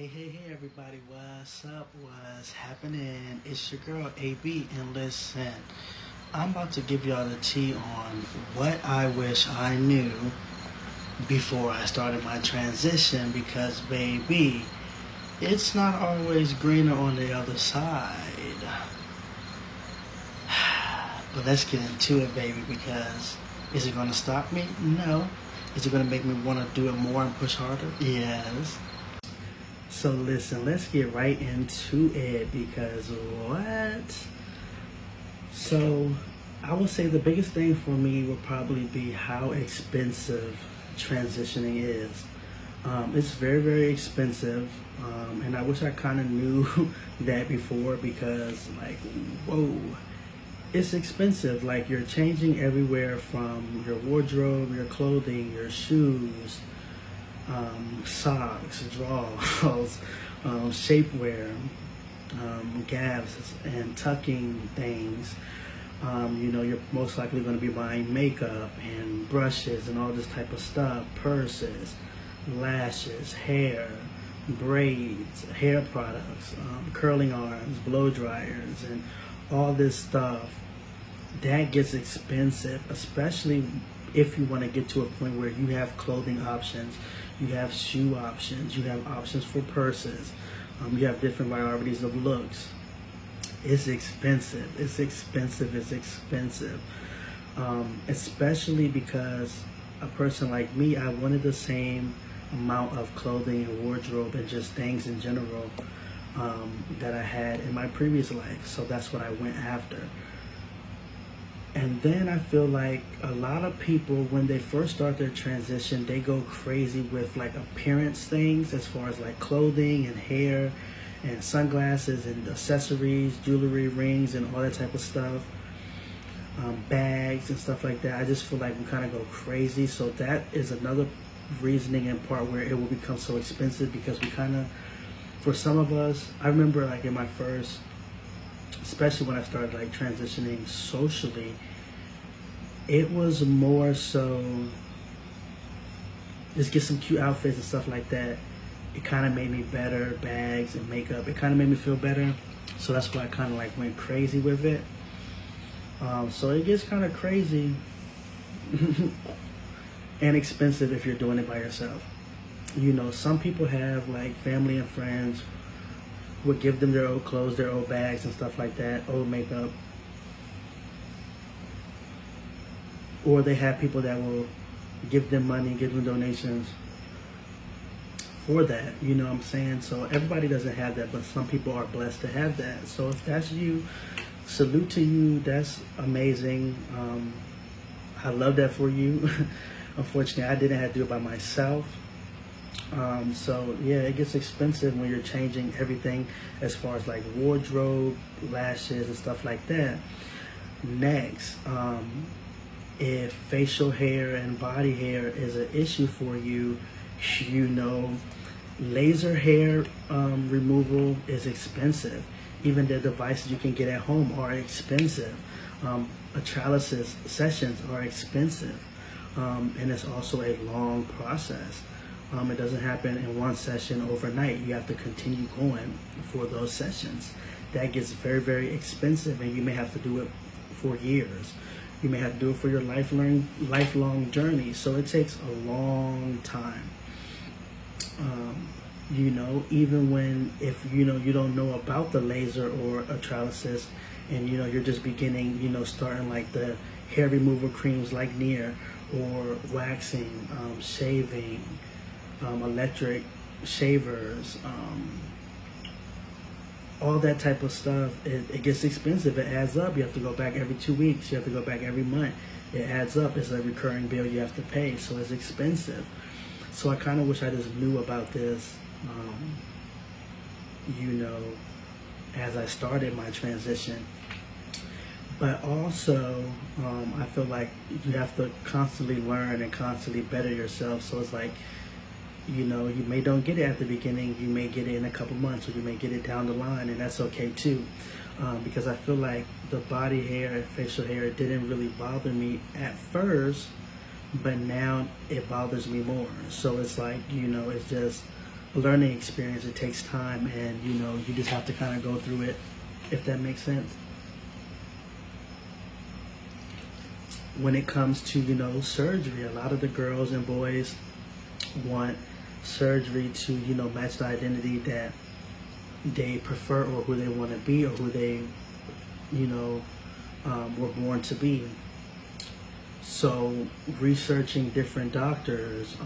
Hey, everybody, what's up? What's happening? It's your girl, AB, and listen, I'm about to give y'all the tea on what I wish I knew before I started my transition because, baby, it's not always greener on the other side. But let's get into it, baby, because is it going to stop me? No. Is it going to make me want to do it more and push harder? Yes. So listen, let's get right into it because what? So I would say the biggest thing for me would probably be how expensive transitioning is. It's very, very expensive, and I wish I kind of knew that before because, like, whoa, it's expensive. Like, you're changing everywhere from your wardrobe, your clothing, your shoes, socks, drawers, shapewear, gaps, and tucking things. You're most likely going to be buying makeup and brushes and all this type of stuff, purses, lashes, hair, braids, hair products, curling irons, blow dryers, and all this stuff. That gets expensive, especially if you want to get to a point where you have clothing options, you have shoe options, you have options for purses, you have different varieties of looks. It's expensive. It's expensive. It's expensive. Especially because a person like me, I wanted the same amount of clothing and wardrobe and just things in general that I had in my previous life. So that's what I went after. And then I feel like a lot of people, when they first start their transition, they go crazy with like appearance things as far as like clothing and hair and sunglasses and accessories, jewelry, rings, and all that type of stuff, bags and stuff like that. I just feel like we kind of go crazy. So that is another reasoning and part where it will become so expensive because we kind of, for some of us, I remember like in my first, especially when I started like transitioning socially, it was more so just get some cute outfits and stuff like that. It kind of made me better, bags and makeup. It kind of made me feel better. So that's why I kind of like went crazy with it. So it gets kind of crazy and expensive if you're doing it by yourself. Some people have like family and friends would give them their old clothes, their old bags and stuff like that, old makeup. Or they have people that will give them money, give them donations for that, you know what I'm saying? So everybody doesn't have that, but some people are blessed to have that. So if that's you, salute to you, that's amazing. I love that for you. Unfortunately, I didn't have to do it by myself. So yeah, it gets expensive when you're changing everything as far as like wardrobe, lashes and stuff like that. Next, if facial hair and body hair is an issue for you, laser hair removal is expensive. Even the devices you can get at home are expensive. Electrolysis sessions are expensive. And it's also a long process. It doesn't happen in one session overnight. You have to continue going for those sessions. That gets very, very expensive, and you may have to do it for years. You may have to do it for your lifelong journey. So it takes a long time. Even when if you don't know about the laser or electrolysis, and you're just beginning, starting like the hair removal creams like Near, or waxing, shaving, electric shavers, all that type of stuff, it gets expensive. It adds up. You have to go back every 2 weeks. You have to go back every month. It adds up. It's a recurring bill you have to pay. So it's expensive. So I kind of wish I just knew about this, as I started my transition. But also, I feel like you have to constantly learn and constantly better yourself. So it's like, you may don't get it at the beginning. You may get it in a couple months, or you may get it down the line, and that's okay too. Because I feel like the body hair and facial hair didn't really bother me at first, but now it bothers me more. So it's like, it's just a learning experience. It takes time, and you know, you just have to kind of go through it, if that makes sense. When it comes to, you know, surgery, a lot of the girls and boys want surgery to, you know, match the identity that they prefer, or who they want to be, or who they, you know, were born to be. So researching different doctors,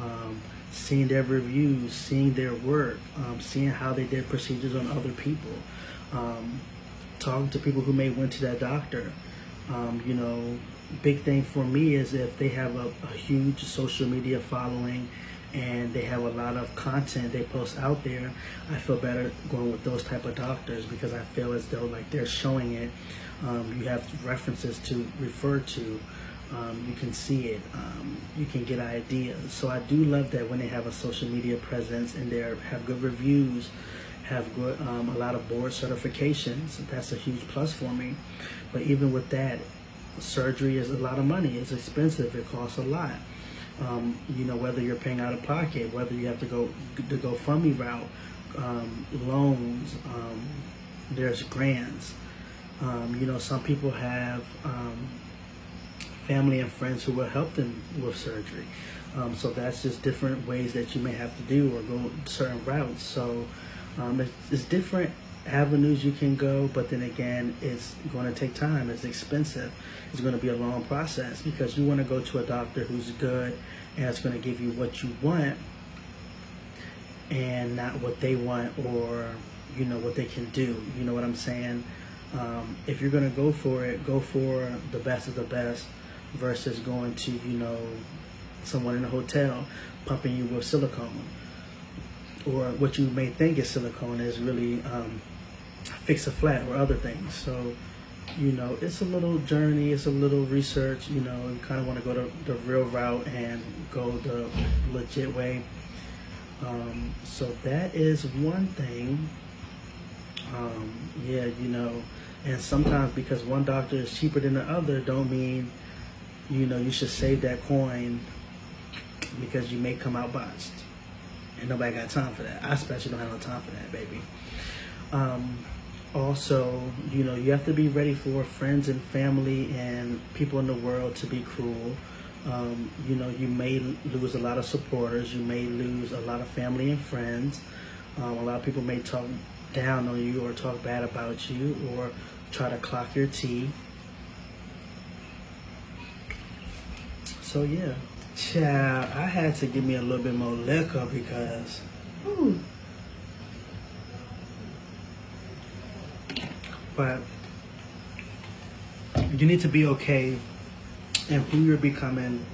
seeing their reviews, seeing their work, seeing how they did procedures on other people, talking to people who may went to that doctor. You know, big thing for me is if they have a huge social media following and they have a lot of content they post out there, I feel better going with those type of doctors, because I feel as though like they're showing it. You have references to refer to. You can see it. You can get ideas. So I do love that when they have a social media presence and they have good reviews, have good, a lot of board certifications. That's a huge plus for me. But even with that, surgery is a lot of money. It's expensive. It costs a lot. You know, whether you're paying out of pocket, whether you have to go the GoFundMe route, loans, there's grants. You know, some people have family and friends who will help them with surgery. So that's just different ways that you may have to do or go certain routes. So it's different avenues you can go, but then again, it's going to take time. It's expensive. It's going to be a long process, because you want to go to a doctor who's good and it's going to give you what you want and not what they want, or you know, what they can do. You know what I'm saying? If you're going to go for it, go for the best of the best, versus going to, you know, someone in a hotel pumping you with silicone, or what you may think is silicone is really Fix-A-Flat or other things. So, you know, it's a little journey, it's a little research. You know, you kind of want to go the real route and go the legit way. So that is one thing. Yeah, you know, and sometimes because one doctor is cheaper than the other, don't mean, you know, you should save that coin, because you may come out botched. And nobody got time for that. I especially don't have no time for that, baby. Also, you know, you have to be ready for friends and family and people in the world to be cruel. You know, you may lose a lot of supporters. You may lose a lot of family and friends. A lot of people may talk down on you or talk bad about you or try to clock your tea. So yeah, child, I had to give me a little bit more liquor because, whew. But you need to be okay in who you're becoming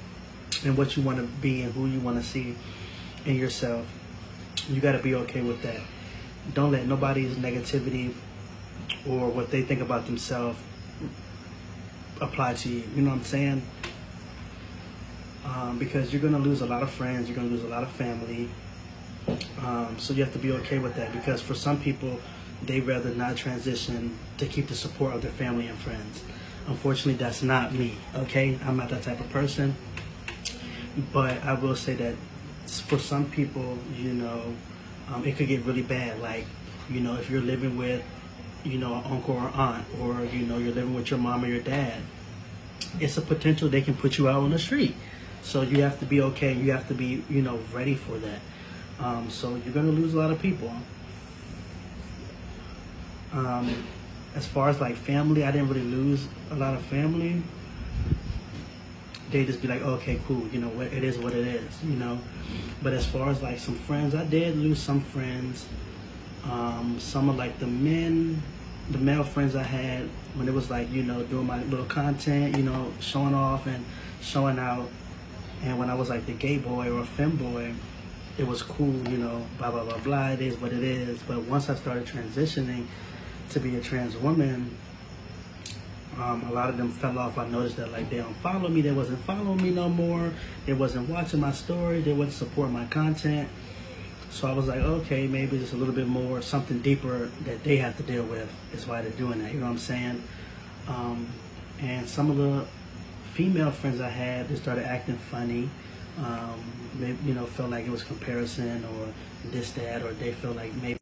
and what you want to be and who you want to see in yourself. You got to be okay with that. Don't let nobody's negativity or what they think about themselves apply to you. You know what I'm saying? Because you're going to lose a lot of friends, you're going to lose a lot of family. So you have to be okay with that, because for some people, they'd rather not transition to keep the support of their family and friends. Unfortunately, that's not me, okay? I'm not that type of person. But I will say that for some people, you know, it could get really bad. Like, you know, if you're living with, you know, an uncle or aunt, or, you know, you're living with your mom or your dad, it's a potential they can put you out on the street. So you have to be okay. You have to be, you know, ready for that. So you're going to lose a lot of people. As far as like family, I didn't really lose a lot of family. They just be like, oh, okay, cool, you know, it is what it is, you know. But as far as like some friends, I did lose some friends. Some of like the male friends I had, when it was like, you know, doing my little content, you know, showing off and showing out. And when I was like the gay boy or a femboy, it was cool, you know, blah, blah, blah, blah, it is what it is. But once I started transitioning to be a trans woman, a lot of them fell off. I noticed that like they don't follow me, they wasn't following me no more, they wasn't watching my story, they wasn't supporting my content. So I was like, okay, maybe just a little bit more, something deeper that they have to deal with is why they're doing that, you know what I'm saying? And some of the female friends I had, they started acting funny. maybe, felt like it was comparison or this, that, or they felt like maybe